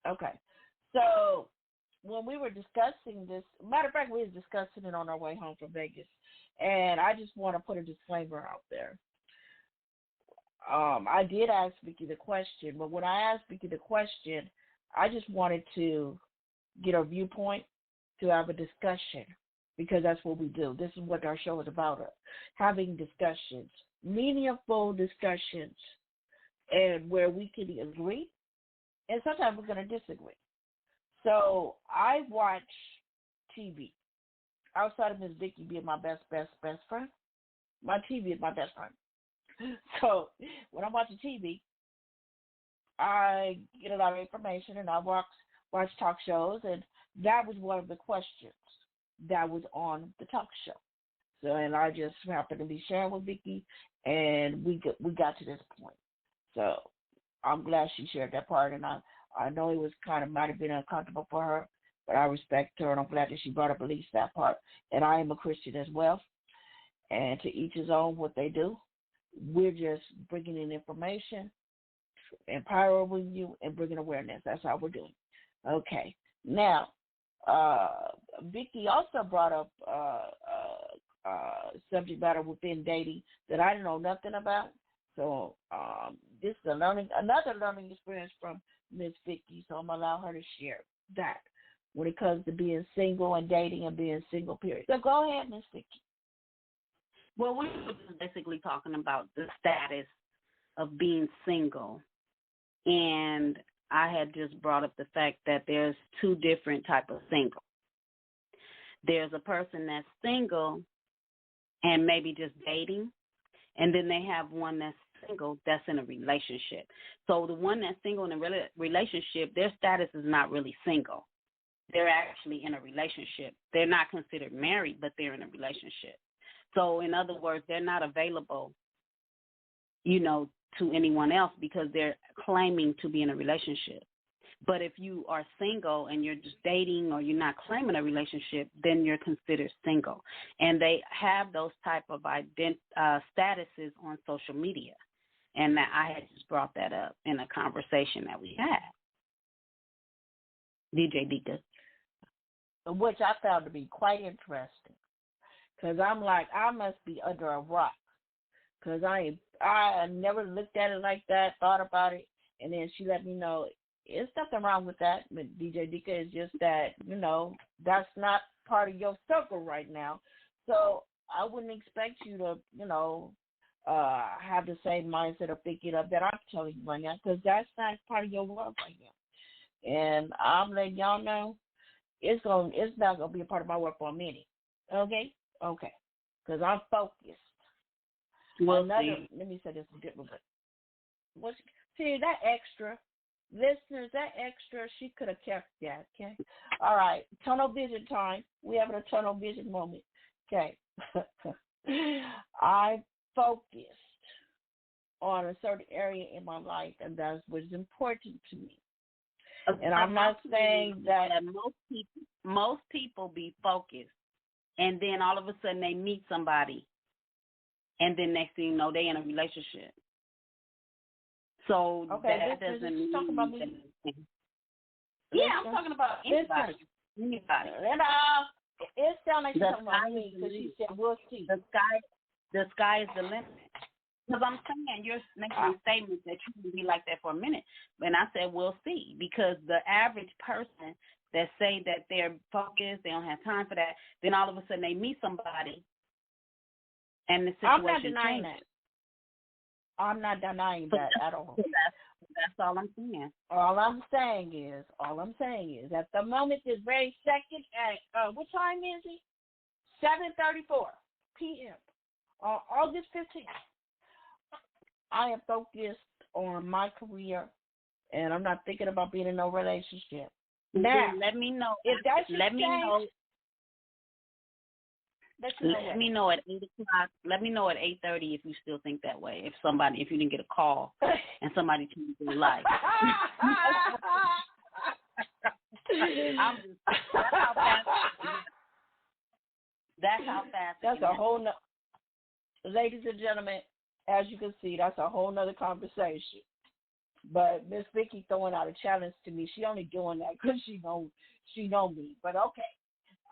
Okay. So when we were discussing this, matter of fact, we were discussing it on our way home from Vegas, and I just want to put a disclaimer out there. I did ask Vicky the question, but when I asked Vicky the question, I just wanted to get her viewpoint, to have a discussion, because that's what we do. This is what our show is about: having discussions, meaningful discussions, and where we can agree, and sometimes we're going to disagree. So I watch TV. Outside of Miss Vicky being my best friend, my TV is my best friend. So when I'm watching TV, I get a lot of information, and I watch talk shows, and that was one of the questions that was on the talk show. So, and I just happened to be sharing with Vicky, and we got to this point. So I'm glad she shared that part, and I know it was kind of might have been uncomfortable for her, but I respect her, and I'm glad that she brought up at least that part. And I am a Christian as well, and to each his own what they do. We're just bringing in information, empowering you, and bringing awareness. That's how we're doing. Okay. Now, Vicky also brought up subject matter within dating that I didn't know nothing about. So this is another learning experience from Miss Vicky. So I'm gonna allow her to share that when it comes to being single and dating and being single. Period. So go ahead, Miss Vicky. Well, we were just basically talking about the status of being single, and I had just brought up the fact that there's two different type of single. There's a person that's single and maybe just dating, and then they have one that's single that's in a relationship. So the one that's single in a relationship, their status is not really single. They're actually in a relationship. They're not considered married, but they're in a relationship. So in other words, they're not available, to anyone else because they're claiming to be in a relationship. But if you are single and you're just dating or you're not claiming a relationship, then you're considered single. And they have those type of statuses on social media. And I had just brought that up in a conversation that we had. DJ Dika. Which I found to be quite interesting. Because I'm like, I must be under a rock. Because I never looked at it like that, thought about it. And then she let me know, there's nothing wrong with that. But DJ Dika is just that, that's not part of your circle right now. So I wouldn't expect you to, have the same mindset of thinking of that I'm telling you right now. Because that's not part of your world right now. And I'm letting y'all know, it's not going to be a part of my work for a minute. Okay? Okay. Because I'm focused. Let me say this different. See, that extra, listeners, that extra, she could have kept that, okay? All right. Tunnel vision time. We having a tunnel vision moment. Okay. I focused on a certain area in my life, and that was important to me. And I'm not saying that most people be focused, and then all of a sudden they meet somebody, and then next thing you know, they in a relationship. So that doesn't mean talking about me. Yeah, I'm talking about anybody. Anybody. And it sounds like you're talking about me because she said we'll see. The sky is the limit. Because I'm saying you're making a statement that you can be like that for a minute. And I said we'll see, because the average person that say that they're focused, they don't have time for that, then all of a sudden they meet somebody and the situation I'm not denying changes. that. I'm not denying that at all. That's all I'm saying. All I'm saying is, at the moment, this very second, at what time is it? 7:34 p.m. on August 15th. I am focused on my career, and I'm not thinking about being in no relationship. Now, let me know. If that should let me change, know. Let me know at 8 o'clock. Let me know at 8:30 if you still think that way. If you didn't get a call and somebody changed your life. That's how fast. That's a whole ladies and gentlemen, as you can see, that's a whole nother conversation. But Miss Vicky throwing out a challenge to me. She only doing that because she know me. But okay.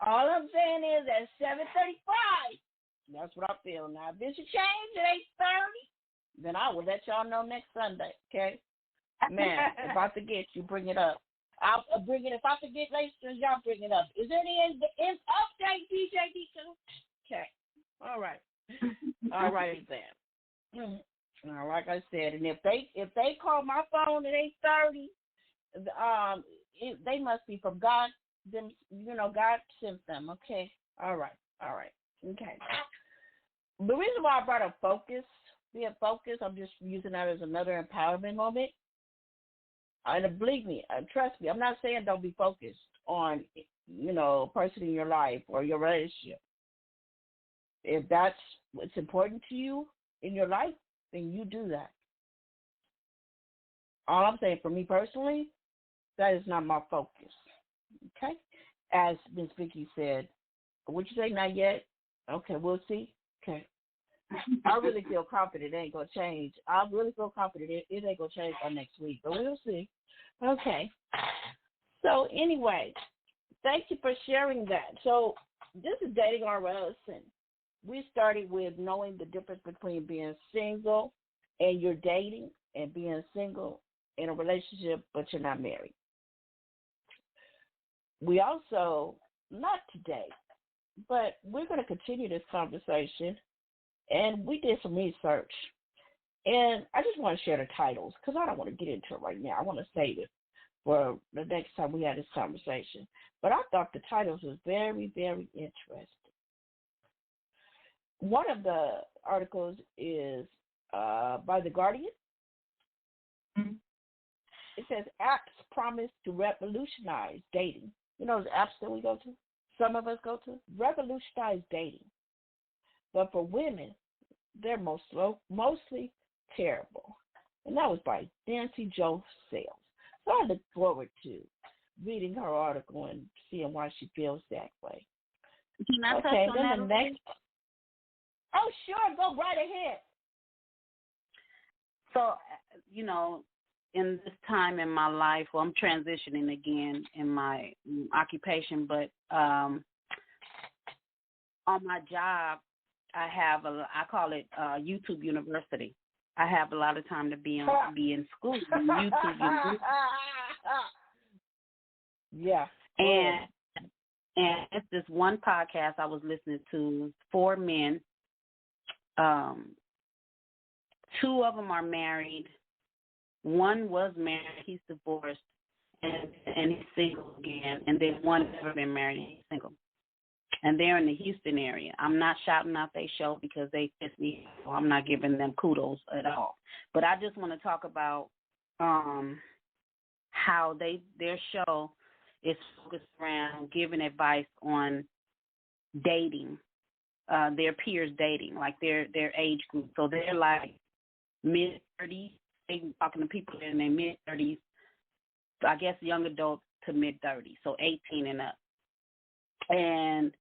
All I'm saying is at 7:35. That's what I feel now. If this should change at 8:30, then I will let y'all know next Sunday. Okay, man. If I forget, you bring it up. I'll bring it. If I forget, ladies, y'all bring it up. Is there any update, DJ D2? Okay. All right. All right then. Now, like I said, and if they call my phone at 8:30, they must be from God. Them, God sent them. Okay. All right. Okay. The reason why I brought up being focused, I'm just using that as another empowerment moment. And believe me, trust me, I'm not saying don't be focused on, a person in your life or your relationship. If that's what's important to you in your life, then you do that. All I'm saying for me personally, that is not my focus. Okay? As Ms. Vicky said, would you say not yet? Okay, we'll see. Okay. I really feel confident it ain't going to change. I really feel confident it ain't going to change by next week, but we'll see. Okay. So anyway, thank you for sharing that. So this is Dating RS, and we started with knowing the difference between being single and you're dating and being single in a relationship but you're not married. We also, not today, but we're going to continue this conversation, and we did some research. And I just want to share the titles because I don't want to get into it right now. I want to save it for the next time we have this conversation. But I thought the titles was very, very interesting. One of the articles is by The Guardian. Mm-hmm. It says apps promise to revolutionize dating. You know those apps that we go to? Some of us go to? Revolutionize dating. But for women, they're mostly terrible. And that was by Nancy Jo Sales. So I look forward to reading her article and seeing why she feels that way. Can I touch on that? Next. Oh, sure. Go right ahead. So, in this time in my life, well, I'm transitioning again in my occupation, but on my job, I have I call it YouTube University. I have a lot of time to be in school. YouTube University. Yeah. And it's this one podcast I was listening to, 4 men. 2 of them are married. One was married, he's divorced, and he's single again. And then one never been married, and he's single. And they're in the Houston area. I'm not shouting out their show because they piss me off. I'm not giving them kudos at all. But I just want to talk about how their show is focused around giving advice on dating, their peers dating, like their age group. So they're like mid-30s. They're talking to people in their mid-30s, I guess young adults to mid-30s, so 18 and up. And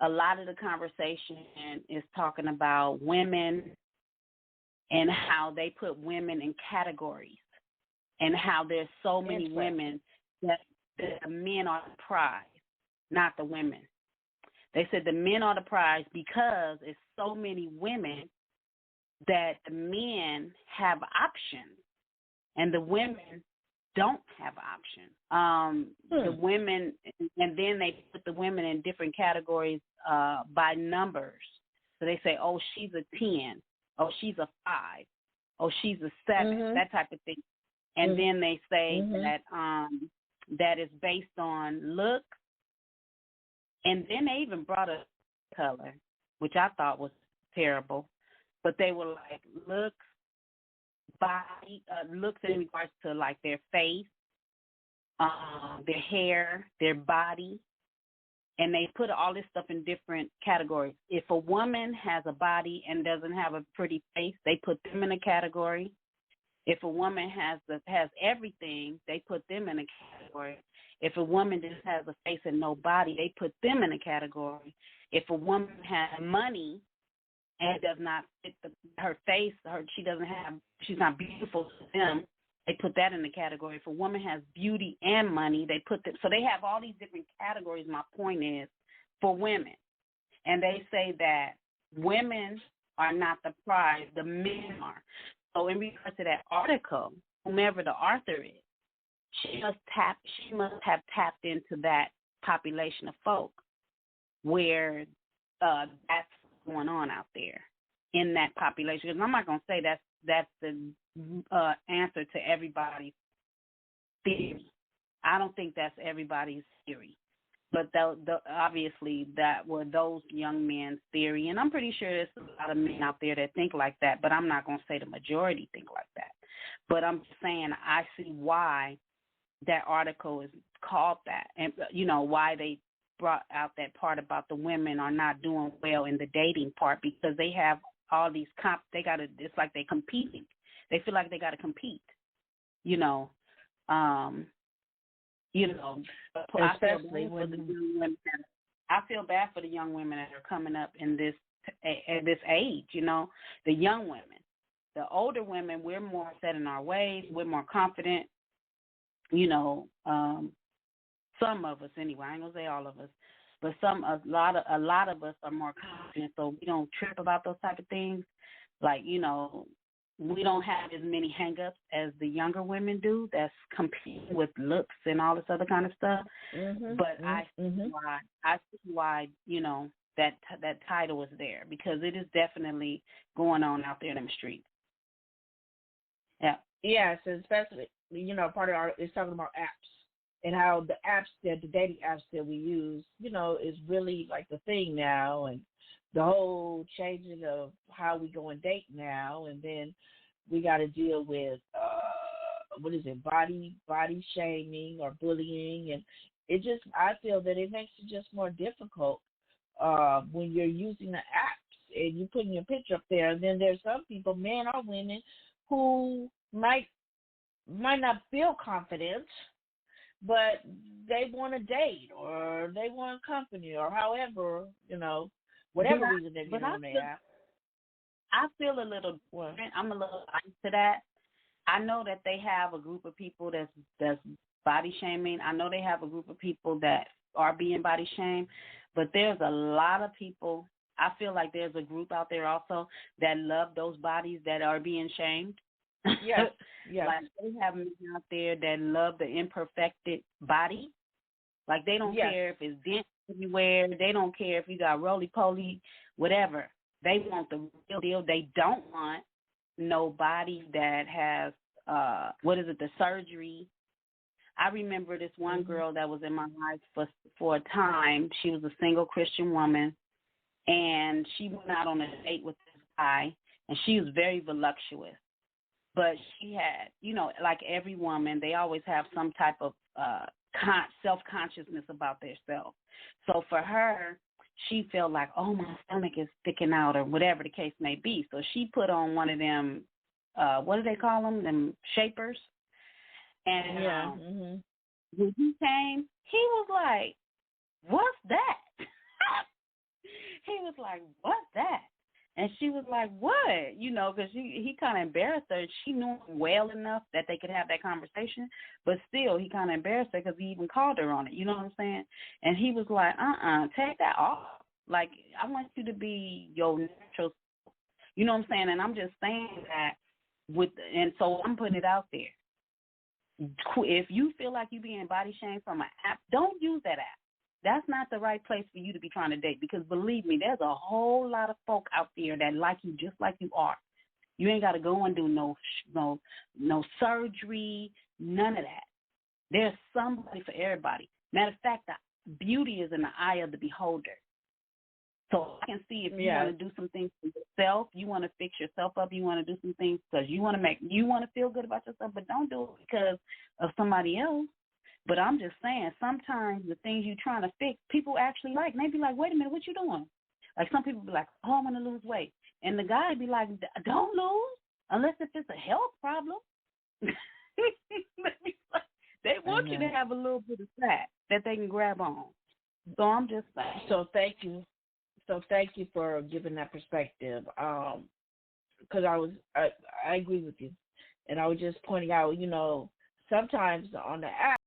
a lot of the conversation is talking about women and how they put women in categories and how there's so many women that the men are the prize, not the women. They said the men are the prize because it's so many women that the men have options and the women don't have options. The women, and then they put the women in different categories by numbers. So they say, oh, she's a 10. Oh, she's a 5. Oh, she's a 7, that type of thing. And then they say that that is based on looks. And then they even brought a color, which I thought was terrible. But they were like looks, body, looks in regards to like their face, their hair, their body. And they put all this stuff in different categories. If a woman has a body and doesn't have a pretty face, they put them in a category. If a woman has everything, they put them in a category. If a woman just has a face and no body, they put them in a category. If a woman has money and does not fit her face, she's not beautiful to them, They put that in the category. If a woman has beauty and money, they put them. So they have all these different categories. My point is for women, and they say that women are not the prize, the men are. So in regards to that article, whomever the author is, she must have tapped into that population of folk where that's going on out there in that population. Because I'm not gonna say that's the answer to everybody's theory. I don't think that's everybody's theory. But obviously that were those young men's theory, and I'm pretty sure there's a lot of men out there that think like that, but I'm not going to say the majority think like that. But I'm saying I see why that article is called that, and, why they brought out that part about the women are not doing well in the dating part, because they have all these it's like they competing. They feel like they got to compete, especially I feel bad for the young women that are coming up in this at this age. The young women, the older women, we're more set in our ways. We're more confident. Some of us anyway. I ain't gonna say all of us, but a lot of us are more confident, so we don't trip about those type of things. Like we don't have as many hang-ups as the younger women do that's competing with looks and all this other kind of stuff. But I see why that title is there, because it is definitely going on out there in the streets. Yeah. Yes, especially part of it's talking about apps and how the dating apps that we use, is really like the thing now, and the whole changing of how we go and date now, and then we got to deal with body shaming or bullying, and I feel that it makes it just more difficult when you're using the apps and you're putting your picture up there. And then there's some people, men or women, who might not feel confident, but they want to date or they want company or however, whatever reason they're getting on the app. I feel a little different. I'm a little biased to that. I know that they have a group of people that's body shaming. I know they have a group of people that are being body shamed, but there's a lot of people. I feel like there's a group out there also that love those bodies that are being shamed. Yes, yes. Like they have men out there that love the imperfected body. Like they don't care if it's dent everywhere. They don't care if you got roly-poly, whatever. They want the real deal. They don't want nobody that has, the surgery. I remember this one girl that was in my life for a time. She was a single Christian woman, and she went out on a date with this guy, and she was very voluptuous. But she had, like every woman, they always have some type of self-consciousness about themselves. So for her, she felt like, oh, my stomach is sticking out or whatever the case may be. So she put on one of them, what do they call them shapers. And when he came, he was like, what's that? He was like, what's that? And she was like, what? Because he kind of embarrassed her. She knew him well enough that they could have that conversation, but still he kind of embarrassed her because he even called her on it. You know what I'm saying? And he was like, take that off. Like, I want you to be your natural, you know what I'm saying? And I'm just saying that and so I'm putting it out there. If you feel like you're being body shamed from an app, don't use that app. That's not the right place for you to be trying to date, because believe me, there's a whole lot of folk out there that like you just like you are. You ain't got to go and do no surgery, none of that. There's somebody for everybody. Matter of fact, the beauty is in the eye of the beholder. So I can see if you want to do some things for yourself, you want to fix yourself up, you want to do some things because you want to feel good about yourself, but don't do it because of somebody else. But I'm just saying, sometimes the things you're trying to fix, people actually like. And they be like, wait a minute, what you doing? Like some people be like, oh, I want to lose weight. And the guy be like, don't lose unless if it's a health problem. They want you to have a little bit of fat that they can grab on. So I'm just saying. So thank you. Thank you for giving that perspective. Because I agree with you. And I was just pointing out, sometimes on the app,